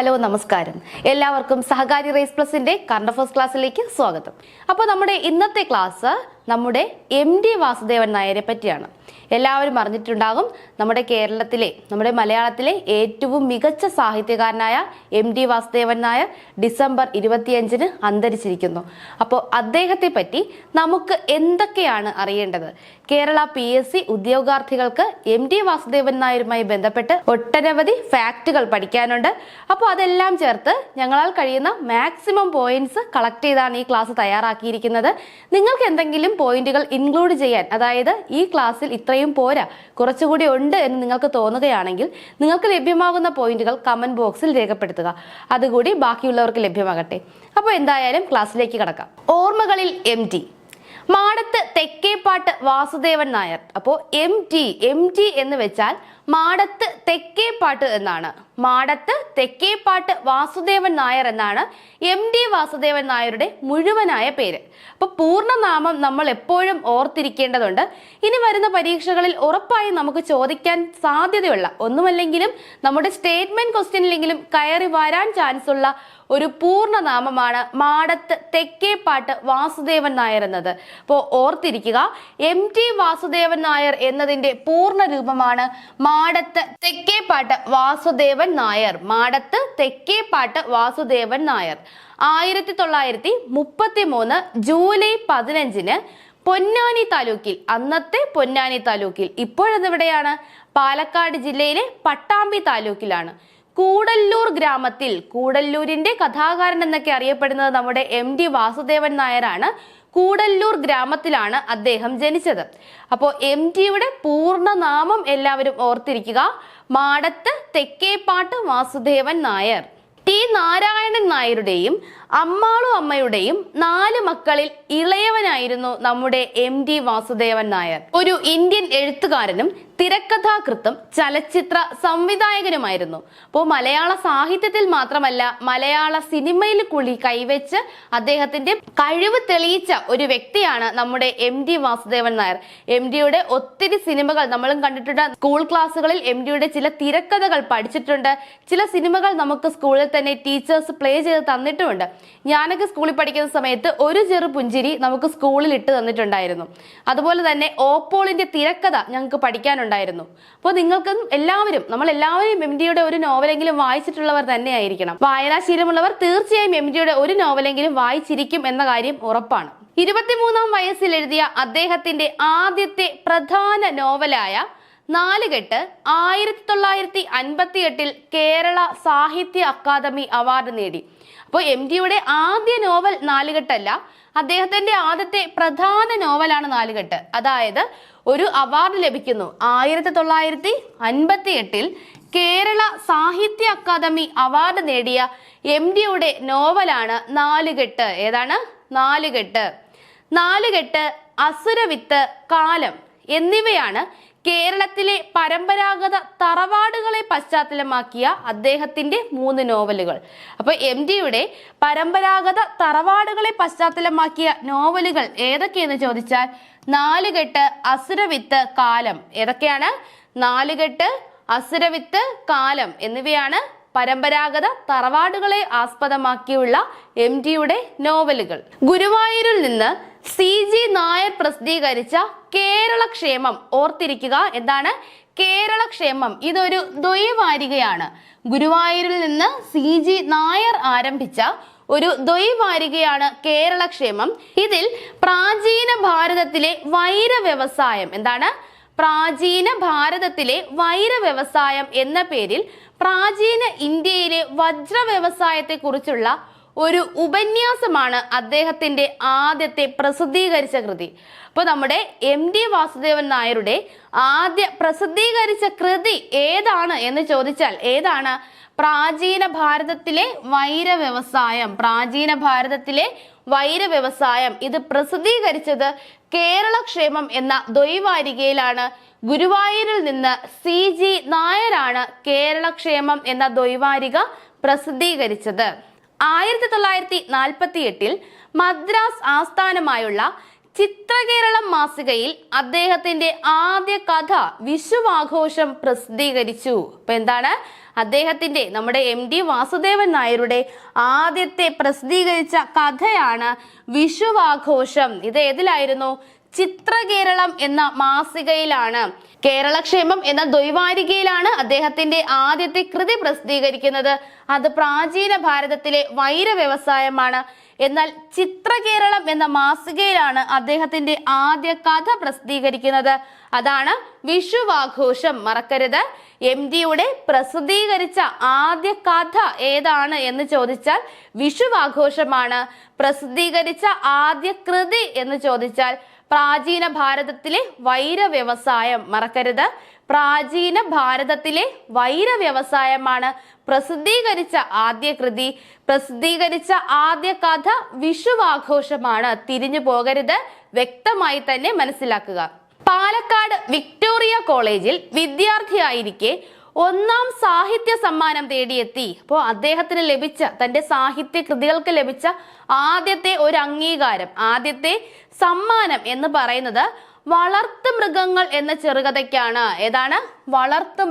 Hello നമസ്കാരം. എല്ലാവർക്കും സഹകാരി raise പ്ലസിന്റെ current affairs ക്ലാസ്സിലേക്ക് സ്വാഗതം. അപ്പോൾ നമ്മുടെ ഇന്നത്തെ ക്ലാസ് നമ്മുടെ MD വാസുദേവൻ നായരെ പറ്റിയാണ്. എല്ലാവരും അറിഞ്ഞിട്ടുണ്ടാകും, നമ്മുടെ കേരളത്തിലെ, നമ്മുടെ മലയാളത്തിലെ ഏറ്റവും മികച്ച സാഹിത്യകാരനായ MD വാസുദേവൻ നായർ ഡിസംബർ 25-ന് അന്തരിച്ചിരിക്കുന്നു. അപ്പോൾ അദ്ദേഹത്തെ പറ്റി നമുക്ക് എന്തൊക്കെയാണ് അറിയേണ്ടത്? കേരള PSC ഉദ്യോഗാർത്ഥികൾക്ക് MD വാസുദേവൻ നായരുമായി ബന്ധപ്പെട്ട് ഒട്ടനവധി ഫാക്റ്റുകൾ പഠിക്കാനുണ്ട്. അപ്പോൾ അതെല്ലാം ചേർത്ത് ഞങ്ങളാൽ കഴിയുന്ന മാക്സിമം പോയിന്റ്സ് കളക്ട് ചെയ്താണ് ഈ ക്ലാസ് തയ്യാറാക്കിയിരിക്കുന്നത്. നിങ്ങൾക്ക് എന്തെങ്കിലും പോയിന്റുകൾ ഇൻക്ലൂഡ് ചെയ്യാൻ, അതായത് ഈ ക്ലാസ്സിൽ ഇത്രയും പോരാ, കുറച്ചുകൂടി ഉണ്ട് എന്ന് നിങ്ങൾക്ക് തോന്നുകയാണെങ്കിൽ നിങ്ങൾക്ക് ലഭ്യമാകുന്ന പോയിന്റുകൾ കമന്റ് ബോക്സിൽ രേഖപ്പെടുത്തുക. അതുകൂടി ബാക്കിയുള്ളവർക്ക് ലഭ്യമാകട്ടെ. അപ്പോൾ എന്തായാലും ക്ലാസ്സിലേക്ക് കടക്കാം. ഓർമ്മകളിൽ MD, മാടത്ത് തെക്കേപ്പാട്ട് വാസുദേവൻ നായർ. അപ്പോൾ MT എന്ന് വെച്ചാൽ മാടത്ത് തെക്കേപ്പാട്ട് എന്നാണ്. മാടത്ത് തെക്കേപ്പാട്ട് വാസുദേവൻ നായർ എന്നാണ് MD വാസുദേവൻ നായരുടെ മുഴുവനായ പേര്. അപ്പൊ പൂർണ്ണനാമം നമ്മൾ എപ്പോഴും ഓർത്തിരിക്കേണ്ടതുണ്ട്. ഇനി വരുന്ന പരീക്ഷകളിൽ ഉറപ്പായി നമുക്ക് ചോദിക്കാൻ സാധ്യതയുള്ള, ഒന്നുമല്ലെങ്കിലും നമ്മുടെ സ്റ്റേറ്റ്മെന്റ് ക്വസ്റ്റ്യനിലെങ്കിലും കയറി വരാൻ ചാൻസ് ഉള്ള ഒരു പൂർണ്ണനാമമാണ് മാടത്ത് തെക്കേപ്പാട്ട് വാസുദേവൻ നായർ എന്നത്. അപ്പോൾ ഓർത്തിരിക്കുക, MT വാസുദേവൻ നായർ എന്നതിന്റെ പൂർണ്ണ രൂപമാണ് മാടത്ത് തെക്കേപ്പാട്ട് വാസുദേവൻ നായർ. മാടത്ത് തെക്കേപ്പാട്ട് വാസുദേവൻ നായർ 1933 ജൂലൈ 15-ന് പൊന്നാനി താലൂക്കിൽ, അന്നത്തെ പൊന്നാനി താലൂക്കിൽ, ഇപ്പോഴെവിടെയാണ്? പാലക്കാട് ജില്ലയിലെ പട്ടാമ്പി താലൂക്കിലാണ്. കൂടല്ലൂർ ഗ്രാമത്തിൽ, കൂടല്ലൂരിന്റെ കഥാകാരൻ എന്നൊക്കെ അറിയപ്പെടുന്നത് നമ്മുടെ MD വാസുദേവൻ നായരാണ്. കൂടല്ലൂർ ഗ്രാമത്തിലാണ് അദ്ദേഹം ജനിച്ചത്. അപ്പോൾ MTയുടെ പൂർണ്ണനാമം എല്ലാവരും ഓർത്തിരിക്കുക, മാടത്ത് തെക്കേപ്പാട്ട് വാസുദേവൻ നായർ. T നാരായണൻ നായരുടെയും അമ്മാളു അമ്മയുടെയും 4 മക്കളിൽ ഇളയവനായിരുന്നു നമ്മുടെ MD വാസുദേവൻ നായർ. ഒരു ഇന്ത്യൻ എഴുത്തുകാരനും തിരക്കഥാകൃത്തും ചലച്ചിത്ര സംവിധായകനുമായിരുന്നു. അപ്പോൾ മലയാള സാഹിത്യത്തിൽ മാത്രമല്ല മലയാള സിനിമയിൽ കൂടി കൈവച്ച് അദ്ദേഹത്തിന്റെ കഴിവ് തെളിയിച്ച ഒരു വ്യക്തിയാണ് നമ്മുടെ MD വാസുദേവൻ നായർ. MDയുടെ ഒത്തിരി സിനിമകൾ നമ്മളും കണ്ടിട്ടുണ്ട്. സ്കൂൾ ക്ലാസ്സുകളിൽ MDയുടെ ചില തിരക്കഥകൾ പഠിച്ചിട്ടുണ്ട്. ചില സിനിമകൾ നമുക്ക് സ്കൂളിൽ തന്നെ ടീച്ചേഴ്സ് പ്ലേ ചെയ്ത് തന്നിട്ടുമുണ്ട്. ഞാനൊക്കെ സ്കൂളിൽ പഠിക്കുന്ന സമയത്ത് ഒരു ചെറു പുഞ്ചിരി നമുക്ക് സ്കൂളിൽ ഇട്ട് തന്നിട്ടുണ്ടായിരുന്നു. അതുപോലെ തന്നെ ഓപ്പോളിന്റെ തിരക്കഥ ഞങ്ങൾക്ക് പഠിക്കാനുണ്ടായിരുന്നു. അപ്പോൾ നിങ്ങൾക്കും നമ്മളെല്ലാവരും MDയുടെ ഒരു നോവലെങ്കിലും വായിച്ചിട്ടുള്ളവർ തന്നെയായിരിക്കണം. വായനാശീലമുള്ളവർ തീർച്ചയായും MDയുടെ ഒരു നോവലെങ്കിലും വായിച്ചിരിക്കും എന്ന കാര്യം ഉറപ്പാണ്. 23-ാം വയസ്സിൽ എഴുതിയ അദ്ദേഹത്തിന്റെ ആദ്യത്തെ പ്രധാന നോവലായ നാലുകെട്ട് 1958-ൽ കേരള സാഹിത്യ അക്കാദമി അവാർഡ് നേടി. അപ്പോൾ MDയുടെ ആദ്യ നോവൽ നാലുകെട്ടല്ല, അദ്ദേഹത്തിന്റെ ആദ്യത്തെ പ്രധാന നോവലാണ് നാലുകെട്ട്. അതായത് ഒരു അവാർഡ് ലഭിക്കുന്നു. 1958-ൽ കേരള സാഹിത്യ അക്കാദമി അവാർഡ് നേടിയ MDയുടെ നോവലാണ് നാലുകെട്ട്. ഏതാണ്? നാലുകെട്ട്. നാലുകെട്ട്, അസുരവിത്ത്, കാലം എന്നിവയാണ് കേരളത്തിലെ പരമ്പരാഗത തറവാടുകളെ പശ്ചാത്തലമാക്കിയ അദ്ദേഹത്തിന്റെ 3 നോവലുകൾ. അപ്പൊ MDയുടെ പരമ്പരാഗത തറവാടുകളെ പശ്ചാത്തലമാക്കിയ നോവലുകൾ ഏതൊക്കെയെന്ന് ചോദിച്ചാൽ നാലുകെട്ട്, അസുരവിത്ത്, കാലം. ഏതൊക്കെയാണ്? നാലുകെട്ട്, അസുരവിത്ത്, കാലം എന്നിവയാണ് പരമ്പരാഗത തറവാടുകളെ ആസ്പദമാക്കിയുള്ള MDയുടെ നോവലുകൾ. ഗുരുവായൂരിൽ നിന്ന് CG നായർ പ്രസിദ്ധീകരിച്ച കേരളക്ഷേമം ഓർത്തിരിക്കുക. എന്താണ് കേരളക്ഷേമം? ഇതൊരു ദ്വൈവാരികയാണ്. ഗുരുവായൂരിൽ നിന്ന് CG നായർ ആരംഭിച്ച ഒരു ദ്വൈവാരികയാണ് കേരളക്ഷേമം. ഇതിൽ പ്രാചീന ഭാരതത്തിലെ വൈര വ്യവസായം, എന്താണ്? പ്രാചീന ഭാരതത്തിലെ വൈര വ്യവസായം എന്ന പേരിൽ പ്രാചീന ഇന്ത്യയിലെ വജ്ര വ്യവസായത്തെ കുറിച്ചുള്ള ഒരു ഉപന്യാസമാണ് അദ്ദേഹത്തിന്റെ ആദ്യത്തെ പ്രസിദ്ധീകരിച്ച കൃതി. അപ്പോൾ നമ്മുടെ MD വാസുദേവൻ നായരുടെ ആദ്യ പ്രസിദ്ധീകരിച്ച കൃതി ഏതാണ് എന്ന് ചോദിച്ചാൽ ഏതാണ്? പ്രാചീന ഭാരതത്തിലെ വൈര വ്യവസായം. പ്രാചീന ഭാരതത്തിലെ വൈര വ്യവസായം ഇത് പ്രസിദ്ധീകരിച്ചത് കേരളക്ഷേമം എന്ന ദ്വൈവാരികയിലാണ്. ഗുരുവായൂരിൽ നിന്ന് CG നായരാണ് കേരളക്ഷേമം എന്ന ദ്വൈവാരിക പ്രസിദ്ധീകരിച്ചത്. 1948-ൽ മദ്രാസ് ആസ്ഥാനമായുള്ള ചിത്രകേരളം മാസികയിൽ അദ്ദേഹത്തിന്റെ ആദ്യ കഥ വിഷുവാഘോഷം പ്രസിദ്ധീകരിച്ചു. അപ്പൊ എന്താണ് അദ്ദേഹത്തിന്റെ നമ്മുടെ MD വാസുദേവൻ നായരുടെ ആദ്യത്തെ പ്രസിദ്ധീകരിച്ച കഥയാണ് വിഷുവാഘോഷം. ഇത് ഏതിലായിരുന്നു? ചിത്രകേരളം എന്ന മാസികയിലാണ്. കേരളക്ഷേമം എന്ന ദ്വൈവാരികയിലാണ് അദ്ദേഹത്തിന്റെ ആദ്യത്തെ കൃതി പ്രസിദ്ധീകരിക്കുന്നത്. അത് പ്രാചീന ഭാരതത്തിലെ വൈര വ്യവസായമാണ്. എന്നാൽ ചിത്രകേരളം എന്ന മാസികയിലാണ് അദ്ദേഹത്തിന്റെ ആദ്യ കഥ പ്രസിദ്ധീകരിക്കുന്നത്. അതാണ് വിഷുവാഘോഷം. മറക്കരുത്. MDയുടെ പ്രസിദ്ധീകരിച്ച ആദ്യ കഥ ഏതാണ് എന്ന് ചോദിച്ചാൽ വിഷുവാഘോഷമാണ്. പ്രസിദ്ധീകരിച്ച ആദ്യ കൃതി എന്ന് ചോദിച്ചാൽ പ്രാചീന ഭാരതത്തിലെ വൈര വ്യവസായം. മറക്കരുത്. പ്രാചീന ഭാരതത്തിലെ വൈര വ്യവസായമാണ് പ്രസിദ്ധീകരിച്ച ആദ്യ കൃതി. പ്രസിദ്ധീകരിച്ച ആദ്യ കഥ വിഷുവാഘോഷമാണ്. തിരിഞ്ഞു പോകരുത്. വ്യക്തമായി തന്നെ മനസ്സിലാക്കുക. പാലക്കാട് വിക്ടോറിയ കോളേജിൽ വിദ്യാർത്ഥിയായിരിക്കെ ഒന്നാം സാഹിത്യ സമ്മാനം തേടിയെത്തി. അപ്പോൾ അദ്ദേഹത്തിന് ലഭിച്ച തന്റെ സാഹിത്യ കൃതികൾക്ക് ലഭിച്ച ആദ്യത്തെ ഒരു അംഗീകാരം, ആദ്യത്തെ സമ്മാനം എന്ന് പറയുന്നത് വളർത്തു മൃഗങ്ങൾ എന്ന ചെറുകഥയ്ക്കാണ്. ഏതാണ്? വളർത്തു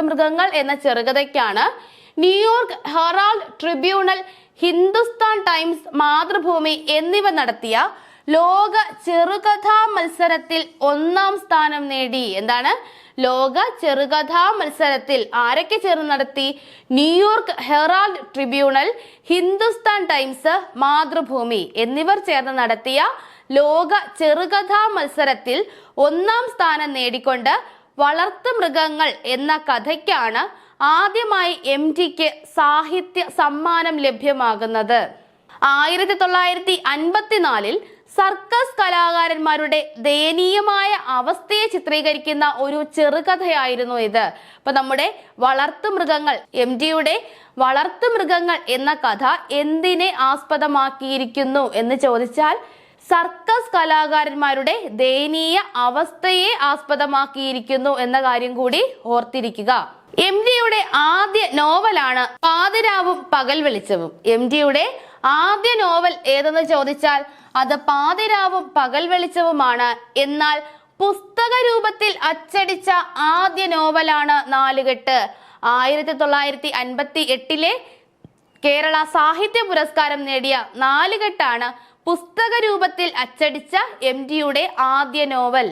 മൃഗങ്ങൾ എന്ന ചെറുകഥയ്ക്കാണ്. New York Herald Tribunal, Hindustan Times, Mathrubhumi എന്നിവ നടത്തിയ ലോക ചെറുകഥാ മത്സരത്തിൽ ഒന്നാം സ്ഥാനം നേടി. എന്താണ്? ലോക ചെറുകഥാ മത്സരത്തിൽ ആരൊക്കെ ചേർന്ന് നടത്തി? New York Herald Tribunal, Hindustan Times, Mathrubhumi എന്നിവർ ചേർന്ന് നടത്തിയ ലോക ചെറുകഥാ മത്സരത്തിൽ ഒന്നാം സ്ഥാനം നേടിക്കൊണ്ട് വളർത്തു മൃഗങ്ങൾ എന്ന കഥയ്ക്കാണ് ആദ്യമായി MDക്ക് സാഹിത്യ സമ്മാനം ലഭ്യമാകുന്നത്. 1954 സർക്കസ് കലാകാരന്മാരുടെ ദയനീയമായ അവസ്ഥയെ ചിത്രീകരിക്കുന്ന ഒരു ചെറുകഥയായിരുന്നു ഇത്. അപ്പൊ നമ്മുടെ വളർത്തുമൃഗങ്ങൾ, MDയുടെ വളർത്തുമൃഗങ്ങൾ എന്ന കഥ എന്തിനെ ആസ്പദമാക്കിയിരിക്കുന്നു എന്ന് ചോദിച്ചാൽ സർക്കസ് കലാകാരന്മാരുടെ ദയനീയ അവസ്ഥയെ ആസ്പദമാക്കിയിരിക്കുന്നു എന്ന കാര്യം കൂടി ഓർത്തിരിക്കുക. MDയുടെ ആദ്യ നോവലാണ് പാതിരാവും പകൽ വെളിച്ചവും. MDയുടെ ആദ്യ നോവൽ ഏതെന്ന് ചോദിച്ചാൽ അത് പാതിരാവും പകൽ വെളിച്ചവുമാണ്. എന്നാൽ പുസ്തക രൂപത്തിൽ അച്ചടിച്ച ആദ്യ നോവലാണ് നാലുകെട്ട്. 1958 കേരള സാഹിത്യ പുരസ്കാരം നേടിയ നാലുകെട്ടാണ് പുസ്തക രൂപത്തിൽ അച്ചടിച്ച MDയുടെ ആദ്യ നോവൽ.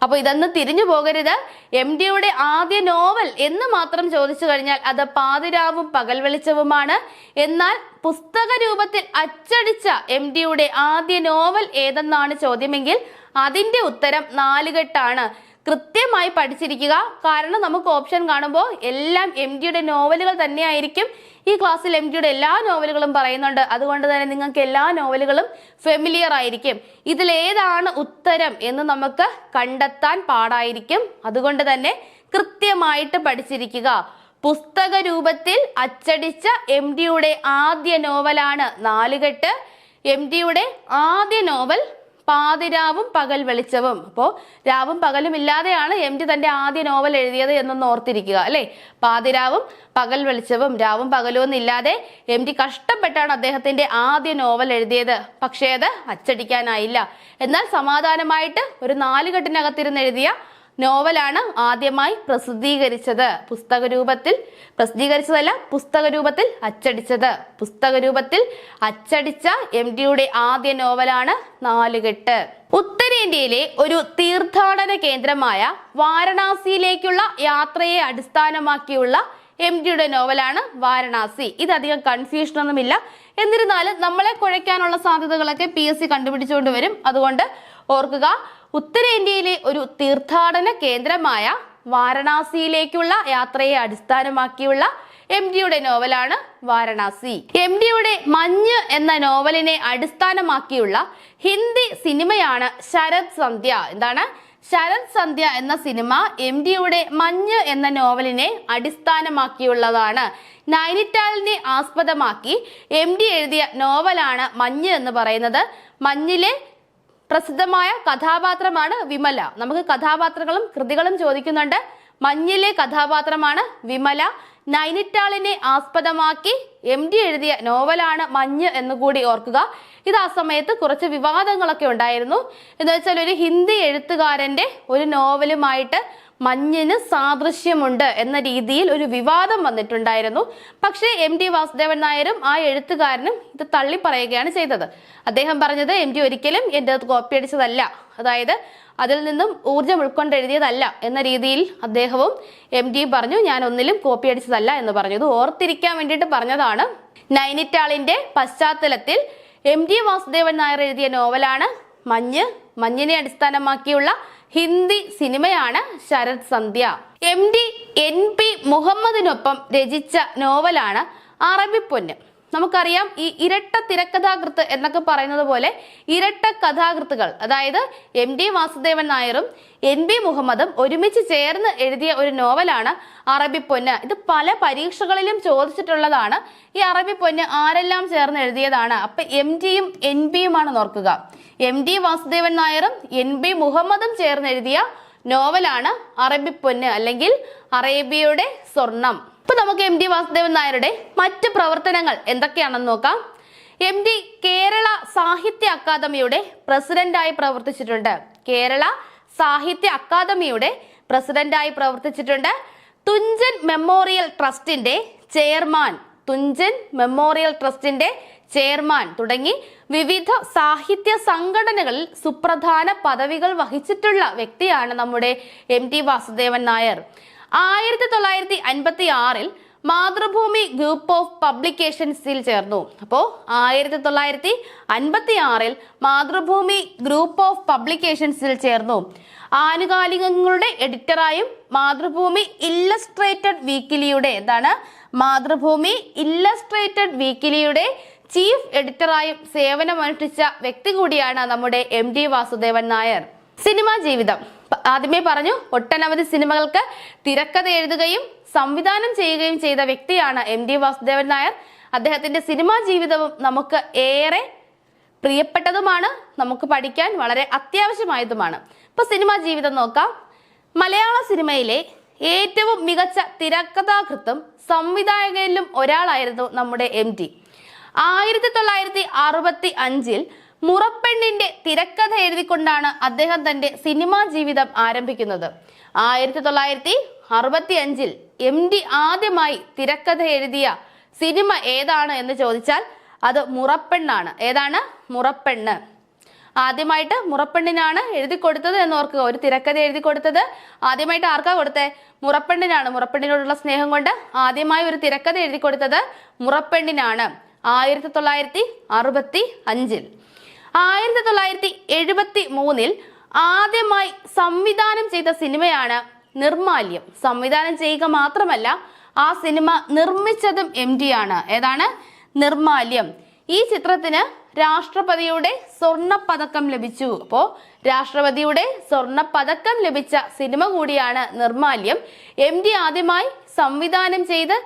അപ്പൊ ഇതൊന്നും തിരിഞ്ഞു പോകരുത്. MDയുടെ ആദ്യ നോവൽ എന്ന് മാത്രം ചോദിച്ചു കഴിഞ്ഞാൽ അത് പാതിരാവും പകൽ വെളിച്ചവുമാണ്. എന്നാൽ പുസ്തക രൂപത്തിൽ അച്ചടിച്ച MDയുടെ ആദ്യ നോവൽ ഏതെന്നാണ് ചോദ്യമെങ്കിൽ അതിന്റെ ഉത്തരം നാലുകെട്ടാണ്. കൃത്യമായി പഠിച്ചിരിക്കുക. കാരണം നമുക്ക് ഓപ്ഷൻ കാണുമ്പോൾ എല്ലാം MDയുടെ നോവലുകൾ തന്നെയായിരിക്കും. ഈ ക്ലാസ്സിൽ MDയുടെ എല്ലാ നോവലുകളും പറയുന്നുണ്ട്. അതുകൊണ്ട് തന്നെ നിങ്ങൾക്ക് എല്ലാ നോവലുകളും ഫെമിലിയർ ആയിരിക്കും. ഇതിലേതാണ് ഉത്തരം എന്ന് നമുക്ക് കണ്ടെത്താൻ പാടായിരിക്കും. അതുകൊണ്ട് തന്നെ കൃത്യമായിട്ട് പഠിച്ചിരിക്കുക. പുസ്തക രൂപത്തിൽ അച്ചടിച്ച MDയുടെ ആദ്യ നോവലാണ് നാലുകെട്ട്. MDയുടെ ആദ്യ നോവൽ പാതിരാവും പകൽ വെളിച്ചവും. അപ്പോൾ രാവും പകലും ഇല്ലാതെയാണ് MD തന്റെ ആദ്യ നോവൽ എഴുതിയത് എന്നൊന്ന് ഓർത്തിരിക്കുക അല്ലെ. പാതിരാവും പകൽ വെളിച്ചവും, രാവും പകലും ഒന്നും ഇല്ലാതെ MD കഷ്ടപ്പെട്ടാണ് അദ്ദേഹത്തിന്റെ ആദ്യ നോവൽ എഴുതിയത്. പക്ഷേ അത് അച്ചടിക്കാനായില്ല. എന്നാൽ സമാധാനമായിട്ട് ഒരു നാലുകെട്ടിനകത്തിരുന്ന് എഴുതിയ നോവലാണ് ആദ്യമായി പ്രസിദ്ധീകരിച്ചത്. പുസ്തക രൂപത്തിൽ പ്രസിദ്ധീകരിച്ചതല്ല, പുസ്തക രൂപത്തിൽ അച്ചടിച്ചത്. പുസ്തക രൂപത്തിൽ അച്ചടിച്ച MDയുടെ ആദ്യ നോവലാണ് നാലുകെട്ട്. ഉത്തരേന്ത്യയിലെ ഒരു തീർത്ഥാടന കേന്ദ്രമായ വാരണാസിയിലേക്കുള്ള യാത്രയെ അടിസ്ഥാനമാക്കിയുള്ള MDയുടെ നോവലാണ് വാരണാസി. ഇതധികം കൺഫ്യൂഷൻ ഒന്നുമില്ല. എന്നിരുന്നാലും നമ്മളെ കുഴയ്ക്കാനുള്ള സാധ്യതകളൊക്കെ PSC കണ്ടുപിടിച്ചുകൊണ്ട് വരും. അതുകൊണ്ട് ഓർക്കുക, ഉത്തരേന്ത്യയിലെ ഒരു തീർത്ഥാടന കേന്ദ്രമായ വാരണാസിയിലേക്കുള്ള യാത്രയെ അടിസ്ഥാനമാക്കിയുള്ള MDയുടെ നോവലാണ് വാരണാസി. MDയുടെ മഞ്ഞ് എന്ന നോവലിനെ അടിസ്ഥാനമാക്കിയുള്ള ഹിന്ദി സിനിമയാണ് ശരത് സന്ധ്യ. എന്താണ്? ശരത് സന്ധ്യ എന്ന സിനിമ MDയുടെ മഞ്ഞ് എന്ന നോവലിനെ അടിസ്ഥാനമാക്കിയുള്ളതാണ്. നൈനിറ്റാലിനെ ആസ്പദമാക്കി MD എഴുതിയ നോവലാണ് മഞ്ഞ് എന്ന് പറയുന്നത്. മഞ്ഞിലെ പ്രസിദ്ധമായ കഥാപാത്രമാണ് വിമല. നമുക്ക് കഥാപാത്രങ്ങളും കൃതികളും ചോദിക്കുന്നുണ്ട്. മഞ്ഞിലെ കഥാപാത്രമാണ് വിമല. നൈനിറ്റാളിനെ ആസ്പദമാക്കി MD എഴുതിയ നോവലാണ് മഞ്ഞ് എന്നുകൂടി ഓർക്കുക. ഇത് ആ സമയത്ത് കുറച്ച് വിവാദങ്ങളൊക്കെ ഉണ്ടായിരുന്നു. എന്ന് വെച്ചാൽ ഒരു ഹിന്ദി എഴുത്തുകാരന്റെ ഒരു നോവലുമായിട്ട് മഞ്ഞിന് സാദൃശ്യമുണ്ട് എന്ന രീതിയിൽ ഒരു വിവാദം വന്നിട്ടുണ്ടായിരുന്നു. പക്ഷേ MD വാസുദേവൻ നായരും ആ എഴുത്തുകാരനും ഇത് തള്ളി പറയുകയാണ് ചെയ്തത്. അദ്ദേഹം പറഞ്ഞത് MD ഒരിക്കലും എൻ്റെ കോപ്പി അടിച്ചതല്ല, അതായത് അതിൽ നിന്നും ഊർജം ഉൾക്കൊണ്ട് എഴുതിയതല്ല എന്ന രീതിയിൽ അദ്ദേഹവും MD പറഞ്ഞു ഞാൻ ഒന്നിലും കോപ്പി അടിച്ചതല്ല എന്ന് പറഞ്ഞു. ഇത് ഓർത്തിരിക്കാൻ വേണ്ടിയിട്ട് പറഞ്ഞതാണ്. നൈനിറ്റാളിന്റെ പശ്ചാത്തലത്തിൽ MD വാസുദേവൻ നായർ എഴുതിയ നോവലാണ് മഞ്ഞ്. മഞ്ഞിനെ അടിസ്ഥാനമാക്കിയുള്ള ഹിന്ദി സിനിമയാണ് ശരത് സന്ധ്യ. MD NP മുഹമ്മദിനൊപ്പം രചിച്ച നോവലാണ് അറബിപ്പൊന്ന്. നമുക്കറിയാം ഈ ഇരട്ട തിരക്കഥാകൃത്ത് എന്നൊക്കെ പറയുന്നത് പോലെ ഇരട്ട കഥാകൃത്തുകൾ, അതായത് MD വാസുദേവൻ നായരും NP മുഹമ്മദും ഒരുമിച്ച് ചേർന്ന് എഴുതിയ ഒരു നോവലാണ് അറബിപ്പൊന്ന്. ഇത് പല പരീക്ഷകളിലും ചോദിച്ചിട്ടുള്ളതാണ്. ഈ അറബിപ്പൊന്ന് ആരെല്ലാം ചേർന്ന് എഴുതിയതാണ്? അപ്പൊ MDയും NPയുമാണ് ഓർക്കുക. MD വാസുദേവൻ നായരും NP മുഹമ്മദും ചേർന്ന് എഴുതിയ നോവലാണ് അറബിപ്പൊന്ന് അല്ലെങ്കിൽ അറേബ്യയുടെ സ്വർണം. ഇപ്പൊ നമുക്ക് MD വാസുദേവൻ നായരുടെ മറ്റ് പ്രവർത്തനങ്ങൾ എന്തൊക്കെയാണെന്ന് നോക്കാം. MD കേരള സാഹിത്യ അക്കാദമിയുടെ പ്രസിഡന്റായി പ്രവർത്തിച്ചിട്ടുണ്ട്. കേരള സാഹിത്യ അക്കാദമിയുടെ പ്രസിഡന്റായി പ്രവർത്തിച്ചിട്ടുണ്ട്. തുഞ്ചൻ മെമ്മോറിയൽ ട്രസ്റ്റിന്റെ ചെയർമാൻ, തുഞ്ചൻ മെമ്മോറിയൽ ട്രസ്റ്റിന്റെ ചെയർമാൻ തുടങ്ങി വിവിധ സാഹിത്യ സംഘടനകളിൽ സുപ്രധാന പദവികൾ വഹിച്ചിട്ടുള്ള വ്യക്തിയാണ് നമ്മുടെ MD Vasudevan Nair. 1956 Mathrubhumi group of പബ്ലിക്കേഷൻസിൽ ചേർന്നു. അപ്പോൾ 1956 മാതൃഭൂമി ഗ്രൂപ്പ് ഓഫ് പബ്ലിക്കേഷൻസിൽ ചേർന്നു. ആനുകാലികങ്ങളുടെ എഡിറ്ററായും മാതൃഭൂമി ഇല്ലസ്ട്രേറ്റഡ് വീക്കിലിയുടെ മാതൃഭൂമി ഇല്ലസ്ട്രേറ്റഡ് വീക്കിലിയുടെ ചീഫ് എഡിറ്ററായും സേവനമനുഷ്ഠിച്ച വ്യക്തി കൂടിയാണ് നമ്മുടെ MD വാസുദേവൻ നായർ. സിനിമാ ജീവിതം ആദ്യമേ പറഞ്ഞു, ഒട്ടനവധി സിനിമകൾക്ക് തിരക്കഥ എഴുതുകയും സംവിധാനം ചെയ്യുകയും ചെയ്ത വ്യക്തിയാണ് MD വാസുദേവൻ നായർ. അദ്ദേഹത്തിന്റെ സിനിമാ ജീവിതവും നമുക്ക് ഏറെ പ്രിയപ്പെട്ടതുമാണ്, നമുക്ക് പഠിക്കാൻ വളരെ അത്യാവശ്യമായതുമാണ്. ഇപ്പൊ സിനിമാ ജീവിതം നോക്കാം. മലയാള സിനിമയിലെ ഏറ്റവും മികച്ച തിരക്കഥാകൃത്തും സംവിധായകരിലും ഒരാളായിരുന്നു നമ്മുടെ MD. 1965 മുറപ്പെണ്ണിന്റെ തിരക്കഥ എഴുതിക്കൊണ്ടാണ് അദ്ദേഹം തന്റെ സിനിമാ ജീവിതം ആരംഭിക്കുന്നത്. 1965 MD ആദ്യമായി തിരക്കഥ എഴുതിയ സിനിമ ഏതാണ് എന്ന് ചോദിച്ചാൽ അത് മുറപ്പെണ്ണാണ്. ഏതാണ്? മുറപ്പെണ്ണ്. ആദ്യമായിട്ട് മുറപ്പെണ്ണിനാണ് എഴുതി കൊടുത്തത് എന്ന് ഓർക്കുക. ഒരു തിരക്കഥ എഴുതി കൊടുത്തത് ആദ്യമായിട്ട് ആർക്കാ കൊടുത്തേ? മുറപ്പെണ്ണിനാണ്. മുറപ്പെണ്ണിനോടുള്ള സ്നേഹം കൊണ്ട് ആദ്യമായി ഒരു തിരക്കഥ എഴുതി കൊടുത്തത് മുറപ്പെണ്ണിനാണ് 1965. 1973 ആദ്യമായി സംവിധാനം ചെയ്ത സിനിമയാണ് നിർമാല്യം. സംവിധാനം ചെയ്യുക മാത്രമല്ല ആ സിനിമ നിർമ്മിച്ചതും MD ആണ്. ഏതാണ്? നിർമാല്യം. ഈ ചിത്രത്തിന് രാഷ്ട്രപതിയുടെ സ്വർണ്ണപ്പതക്കം ലഭിച്ചു. അപ്പോ രാഷ്ട്രപതിയുടെ സ്വർണ്ണപ്പതക്കം ലഭിച്ച സിനിമ കൂടിയാണ് നിർമാല്യം. MD ആദ്യമായി സംവിധാനം ചെയ്ത്